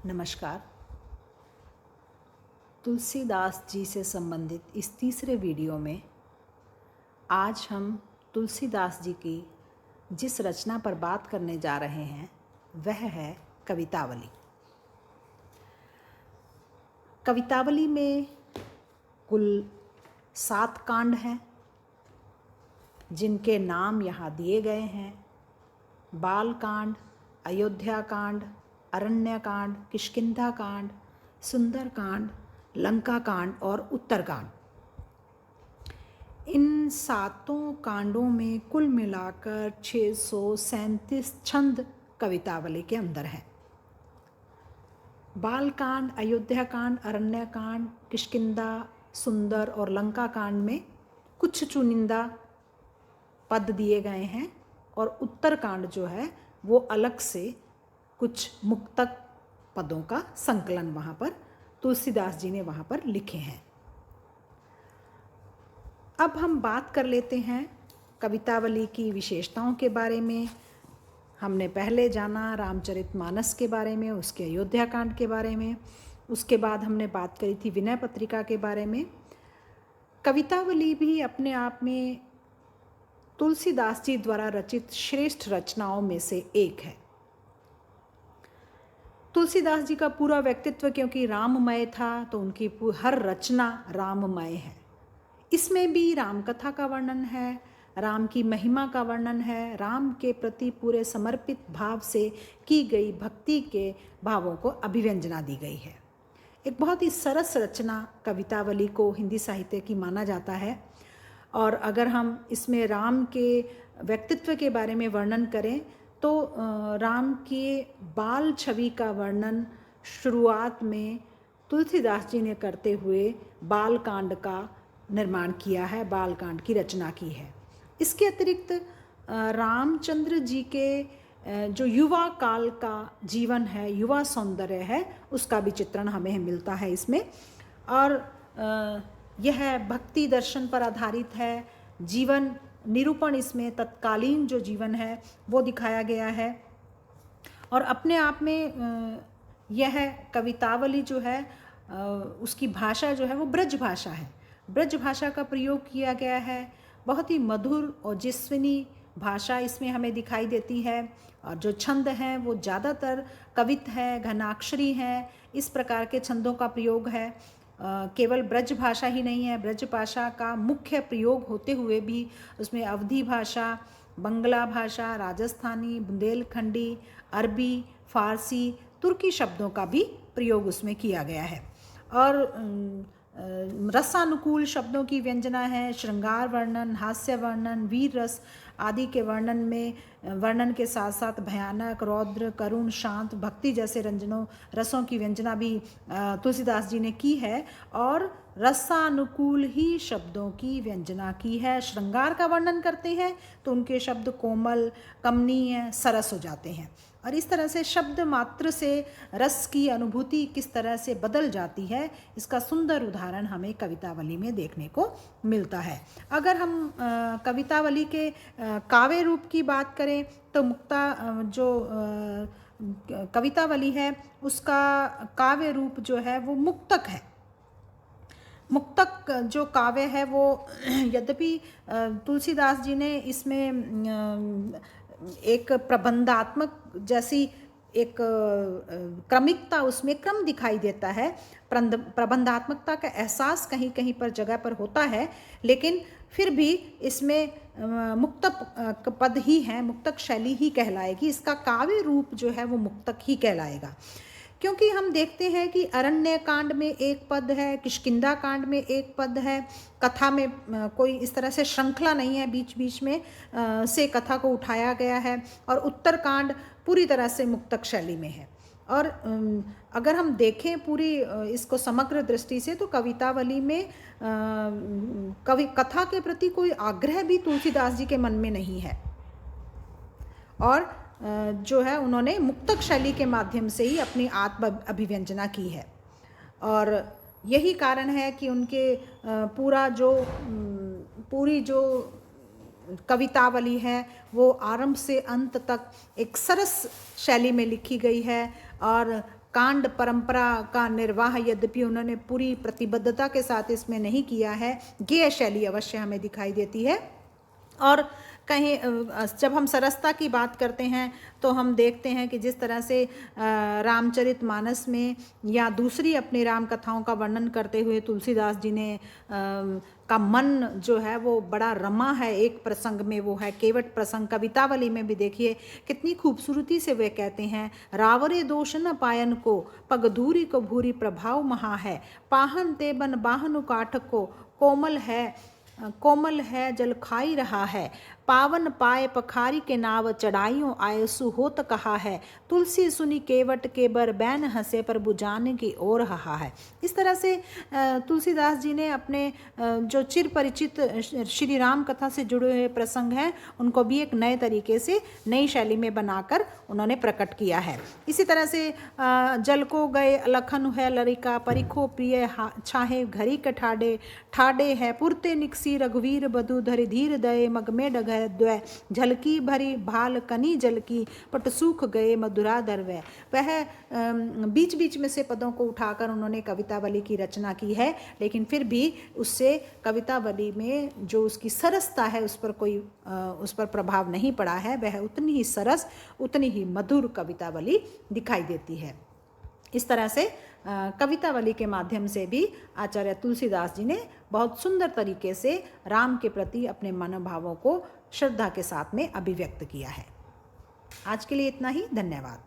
नमस्कार। तुलसीदास जी से संबंधित इस तीसरे वीडियो में आज हम तुलसीदास जी की जिस रचना पर बात करने जा रहे हैं वह है कवितावली। कवितावली में कुल 7 कांड हैं जिनके नाम यहाँ दिए गए हैं। बाल कांड, अयोध्या कांड, अरण्य कांड, किष्किंधा कांड, सुंदर कांड, लंका कांड और उत्तर कांड। इन 7 कांडों में कुल मिलाकर 637 छंद कवितावली के अंदर हैं। बाल कांड, अयोध्या कांड, अरण्य कांड, किष्किंधा, सुंदर और लंका कांड में कुछ चुनिंदा पद दिए गए हैं और उत्तर कांड जो है वो अलग से कुछ मुक्तक पदों का संकलन वहाँ पर तुलसीदास जी ने वहाँ पर लिखे हैं। अब हम बात कर लेते हैं कवितावली की विशेषताओं के बारे में। हमने पहले जाना रामचरितमानस के बारे में, उसके अयोध्या कांड के बारे में। उसके बाद हमने बात करी थी विनय पत्रिका के बारे में। कवितावली भी अपने आप में तुलसीदास जी द्वारा रचित श्रेष्ठ रचनाओं में से एक है। तुलसीदास जी का पूरा व्यक्तित्व क्योंकि राममय था तो उनकी हर रचना राममय है। इसमें भी राम कथा का वर्णन है, राम की महिमा का वर्णन है, राम के प्रति पूरे समर्पित भाव से की गई भक्ति के भावों को अभिव्यंजना दी गई है। एक बहुत ही सरस रचना कवितावली को हिंदी साहित्य की माना जाता है। और अगर हम इसमें राम के व्यक्तित्व के बारे में वर्णन करें तो राम के बाल छवि का वर्णन शुरुआत में तुलसीदास जी ने करते हुए बाल कांड का निर्माण किया है, बाल कांड की रचना की है। इसके अतिरिक्त रामचंद्र जी के जो युवा काल का जीवन है, युवा सौंदर्य है, उसका भी चित्रण हमें मिलता है इसमें। और यह भक्ति दर्शन पर आधारित है। जीवन निरूपण इसमें तत्कालीन जो जीवन है वो दिखाया गया है। और अपने आप में यह कवितावली जो है उसकी भाषा जो है वो ब्रज भाषा है। ब्रज भाषा का प्रयोग किया गया है। बहुत ही मधुर और जिस्विनी भाषा इसमें हमें दिखाई देती है। और जो छंद हैं वो ज़्यादातर कवित है, घनाक्षरी हैं, इस प्रकार के छंदों का प्रयोग है। केवल ब्रज भाषा ही नहीं है, ब्रज भाषा का मुख्य प्रयोग होते हुए भी उसमें अवधी भाषा, बंगला भाषा, राजस्थानी, बुंदेलखंडी, अरबी, फारसी, तुर्की शब्दों का भी प्रयोग उसमें किया गया है। और रसानुकूल शब्दों की व्यंजना है। श्रृंगार वर्णन, हास्य वर्णन, वीर रस आदि के वर्णन के साथ साथ भयानक, रौद्र, करुण, शांत, भक्ति जैसे रसों की व्यंजना भी तुलसीदास जी ने की है। और रसानुकूल ही शब्दों की व्यंजना की है। श्रृंगार का वर्णन करते हैं तो उनके शब्द कोमल, कमनीय, सरस हो जाते हैं। और इस तरह से शब्द मात्र से रस की अनुभूति किस तरह से बदल जाती है, इसका सुंदर उदाहरण हमें कवितावली में देखने को मिलता है। अगर हम कवितावली के काव्य रूप की बात करें तो कवितावली है उसका काव्य रूप जो है वो मुक्तक है। मुक्तक जो काव्य है वो यद्यपि तुलसीदास जी ने इसमें एक प्रबंधात्मक जैसी एक क्रमिकता, उसमें क्रम दिखाई देता है, प्रबंधात्मकता का एहसास कहीं कहीं पर जगह पर होता है, लेकिन फिर भी इसमें मुक्तक पद ही हैं, मुक्तक शैली ही कहलाएगी। इसका काव्य रूप जो है वो मुक्तक ही कहलाएगा। क्योंकि हम देखते हैं कि अरण्य कांड में एक पद है, किष्किंधा कांड में एक पद है। कथा में कोई इस तरह से श्रृंखला नहीं है, बीच बीच में से कथा को उठाया गया है। और उत्तर कांड पूरी तरह से मुक्तक शैली में है। और अगर हम देखें पूरी इसको समग्र दृष्टि से तो कवितावली में कथा के प्रति कोई आग्रह भी तुलसीदास जी के मन में नहीं है। और जो है उन्होंने मुक्तक शैली के माध्यम से ही अपनी आत्म अभिव्यंजना की है। और यही कारण है कि उनके पूरी जो कवितावली है वो आरंभ से अंत तक एक सरस शैली में लिखी गई है। और कांड परंपरा का निर्वाह यद्यपि उन्होंने पूरी प्रतिबद्धता के साथ इसमें नहीं किया है, गेय शैली अवश्य हमें दिखाई देती है। और कहीं जब हम सरसता की बात करते हैं तो हम देखते हैं कि जिस तरह से रामचरितमानस में या दूसरी अपनी राम कथाओं का वर्णन करते हुए तुलसीदास जी ने का मन जो है वो बड़ा रमा है। एक प्रसंग में वो है केवट प्रसंग, कवितावली में भी देखिए कितनी खूबसूरती से वे कहते हैं, रावरे दोष न पायन को, पग धूरी को भूरी प्रभाव महा है, पाहन ते बन बाहनु काठ को, कोमल है जल खाई रहा है, पावन पाए पखारी के नाव, चढ़ाइयों आयसु होत कहा है, तुलसी सुनी केवट के बर बैन हंसे पर बुझाने की ओर रहा है। इस तरह से तुलसीदास जी ने अपने जो चिर परिचित श्री राम कथा से जुड़े हुए प्रसंग हैं उनको भी एक नए तरीके से नई शैली में बनाकर उन्होंने प्रकट किया है। इसी तरह से जल को गए अलखन है लरिका, परिखो प्रिय छाहे घरी के ठाडे, ठाडे है पुरते निकसी रघुवीर बधु, धरि धीर दये मग में डग द्वय, झलकी भरी भाल कनी जल की, पट सूख गए मधुरा दरवय। वह बीच बीच में से पदों को उठाकर उन्होंने कवितावली की रचना की है, लेकिन फिर भी उससे कवितावली में जो उसकी सरसता है उस पर प्रभाव नहीं पड़ा है। वह उतनी ही सरस, उतनी ही मधुर कवितावली दिखाई देती है। इस तरह से कवितावली के माध्यम से भी आचार्य तुलसीदास जी ने बहुत सुंदर तरीके से राम के प्रति अपने मनोभावों को श्रद्धा के साथ में अभिव्यक्त किया है। आज के लिए इतना ही, धन्यवाद।